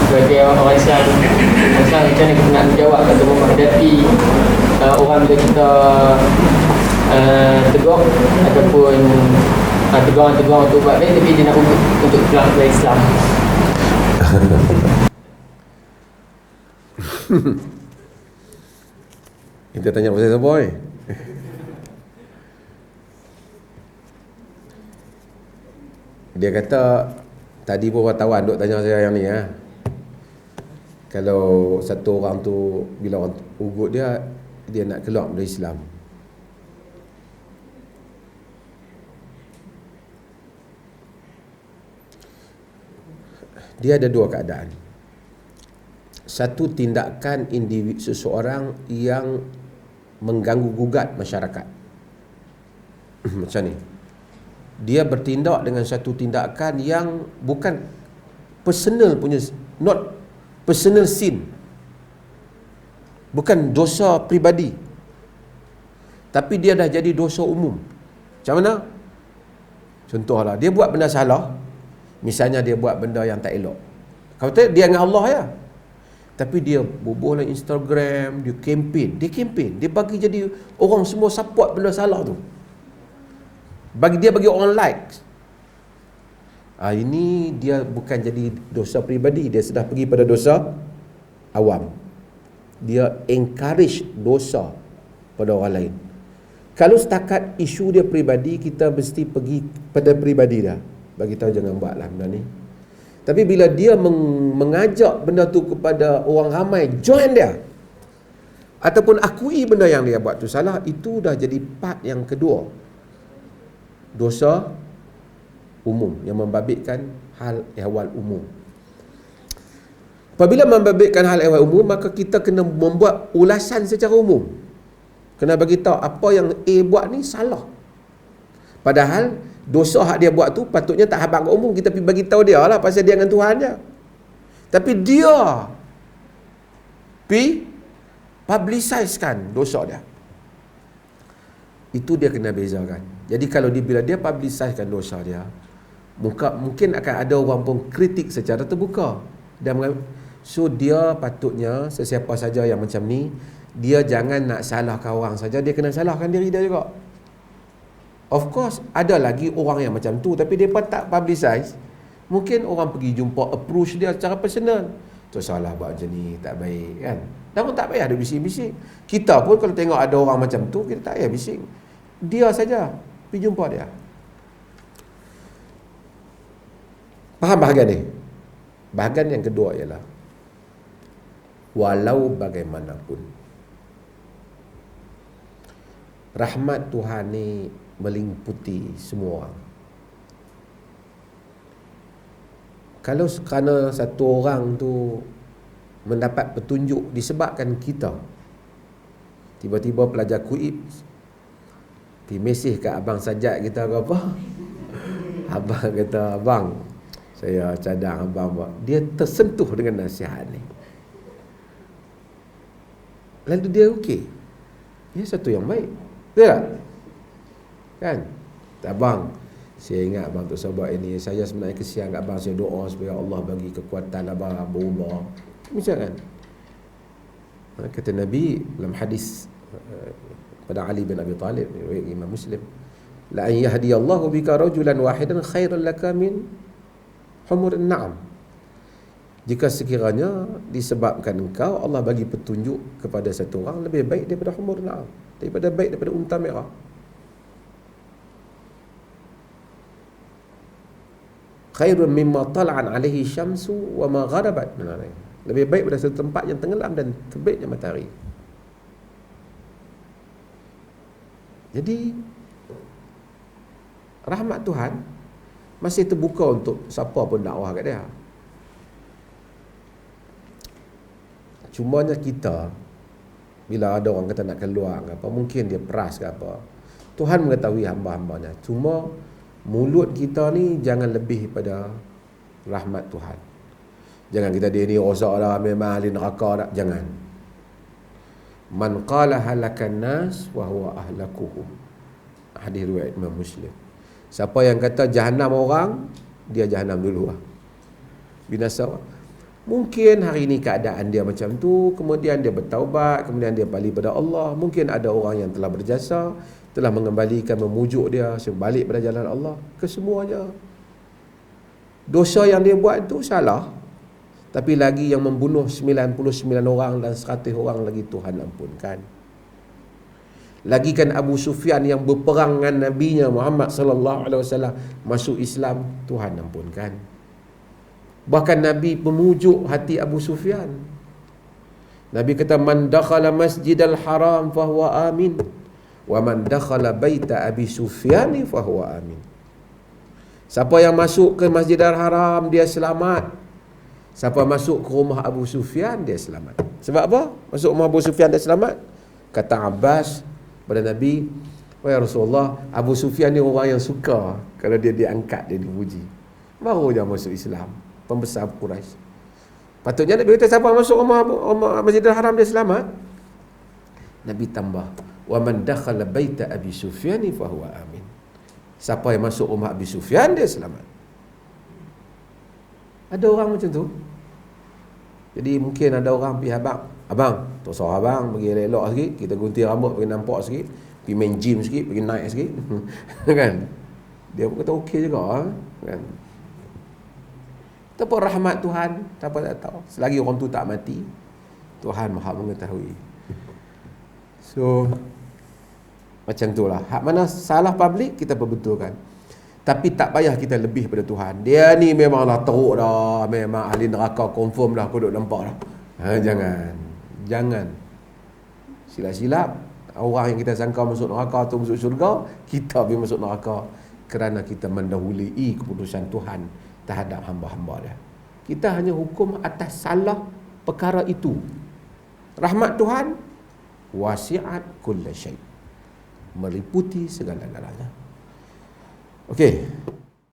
sebagai orang Islam, macam mana kita nak menjawab atau menghadapi orang bila kita tegur ataupun teguran untuk buat baik, tapi dia nak untuk pulang ke Islam. Kita tanya pasal siapa ni? Dia kata tadi pun wartawan duk tanya saya yang ni kalau satu orang tu bila orang ugut dia nak keluar dari Islam. Dia ada dua keadaan. Satu, tindakan individu seseorang yang mengganggu gugat masyarakat. Macam ni. Dia bertindak dengan satu tindakan yang bukan personal punya, not personal sin. Bukan dosa pribadi. Tapi dia dah jadi dosa umum. Macam mana? Contohlah, dia buat benda salah. Misalnya dia buat benda yang tak elok. Kalau tak, dia dengan Allah ya. Tapi dia bubuh dalam Instagram, dia kempen. Dia bagi jadi orang semua support benda salah tu. Dia bagi orang like. Ini dia bukan jadi dosa peribadi, dia sudah pergi pada dosa awam. Dia encourage dosa pada orang lain. Kalau setakat isu dia peribadi, kita mesti pergi pada peribadi dia. Bagi tahu jangan buatlah benda ni. Tapi bila dia mengajak benda tu kepada orang ramai, join dia, ataupun akui benda yang dia buat tu salah, itu dah jadi part yang kedua, dosa umum, yang membabitkan hal ehwal umum. Apabila membabitkan hal ehwal umum, maka kita kena membuat ulasan secara umum. Kena bagi tahu apa yang A buat ni salah. Padahal dosa hak dia buat tu patutnya tak habaq kat umum, kita pergi bagi tahu dia lah pasal dia dengan Tuhan je. Tapi dia publicizekan dosa dia. Itu dia kena bezakan. Jadi kalau bila dia publicizekan dosa dia, mungkin akan ada orang pun kritik secara terbuka. So dia patutnya sesiapa saja yang macam ni, dia jangan nak salahkan orang saja, dia kena salahkan diri dia juga. Of course, ada lagi orang yang macam tu, tapi dia pun tak publicize. Mungkin orang pergi jumpa, approach dia secara personal. Tu salah buat macam ni, tak baik kan. Namun tak payah ada bising-bising. Kita pun kalau tengok ada orang macam tu, kita tak payah bising. Dia saja, pergi jumpa dia. Faham bahagian ni? Bahagian yang kedua ialah, walau bagaimanapun, rahmat Tuhan ni meliputi semua orang. Kalau kerana satu orang tu mendapat petunjuk disebabkan kita, tiba-tiba pelajar kuib pergi mesej kat abang Sajad kita ke apa, abang kata, abang saya cadang abang buat, dia tersentuh dengan nasihat ni, lalu dia okey, dia satu yang baik, betul tak? Kan? Abang, saya ingat abang tu sahabat ini, saya sebenarnya kesian kat abang, saya doa supaya Allah bagi kekuatan abang berubah. Macam kan? Kata Nabi dalam hadis pada Ali bin Abi Talib, riwayat Imam Muslim, la an yahdiyallahu bika rajulan wahidan khairan laka min humurin na'am. Jika sekiranya disebabkan engkau Allah bagi petunjuk kepada satu orang, lebih baik daripada humur na'am, daripada unta merah. Khairun mimma tala'an alaihi syamsu wa ma gharabat. Lebih baik pada satu tempat yang tenggelam dan terbitnya matahari. Jadi rahmat Tuhan masih terbuka untuk siapa pun dakwah kat dia. Cumanya kita, bila ada orang kata nak keluar ke apa, mungkin dia peras ke apa, Tuhan mengetahui hamba-hambanya. Cuma mulut kita ni jangan lebih pada rahmat Tuhan. Jangan kita dia ni rosak dah, memang ahli neraka dah. Jangan. Man qala halakan nas wa huwa ahlakuhum. Hadis riwayat Imam Muslim. Siapa yang kata jahanam orang, dia jahanam dulu lah. Binasa. Mungkin hari ini keadaan dia macam tu, kemudian dia bertaubat, kemudian dia balik pada Allah. Mungkin ada orang yang telah berjasa, telah mengembalikan, memujuk dia supaya balik pada jalan Allah. Kesemuanya dosa yang dia buat tu salah, tapi lagi yang membunuh 99 orang dan 100 orang lagi Tuhan ampunkan. Lagi kan Abu Sufyan yang berperang dengan Nabi-Nya Muhammad sallallahu alaihi wasallam masuk Islam, Tuhan ampunkan. Bahkan Nabi pemujuk hati Abu Sufyan. Nabi kata, man dakhala masjidal haram fahuwa amin, wa man dakhala baita Abi Sufyan fahuwa amin. Siapa yang masuk ke Masjidil Haram, dia selamat. Siapa masuk ke rumah Abu Sufyan, dia selamat. Sebab apa? Masuk rumah Abu Sufyan, dia selamat. Kata Abbas pada Nabi, wahai Rasulullah, Abu Sufyan ni orang yang suka kalau dia diangkat, dia dipuji. Baru dia masuk Islam, pembesar Quraisy. Patutnya Nabi kata, siapa masuk rumah Masjidil Haram, dia selamat. Nabi tambah, wa man dakhala baita Abi Sufyan fahuwa amin. Siapa yang masuk rumah Abi Sufyan, dia selamat. Ada orang macam tu. Jadi mungkin ada orang pergi abang, tak usah abang, pergi elok sikit, kita gunting rambut, pergi nampak sikit, pergi main gym sikit, pergi naik sikit. Kan? Dia pun kata okey juga, kan? Itu pun rahmat Tuhan, siapa tak tahu. Selagi orang tu tak mati, Tuhan Maha mengetahui. So macam itulah. Hak mana salah public, kita perbetulkan. Tapi tak payah kita lebih pada Tuhan. Dia ni memanglah teruk dah, memang ahli neraka confirm dah, aku duk nampak dah. Jangan silap-silap. Orang yang kita sangka masuk neraka tu masuk syurga, kita pergi masuk neraka kerana kita mendahului keputusan Tuhan terhadap hamba-hamba dia. Kita hanya hukum atas salah perkara itu. Rahmat Tuhan wasi'at kulla syai', meliputi segala-galanya. Okey.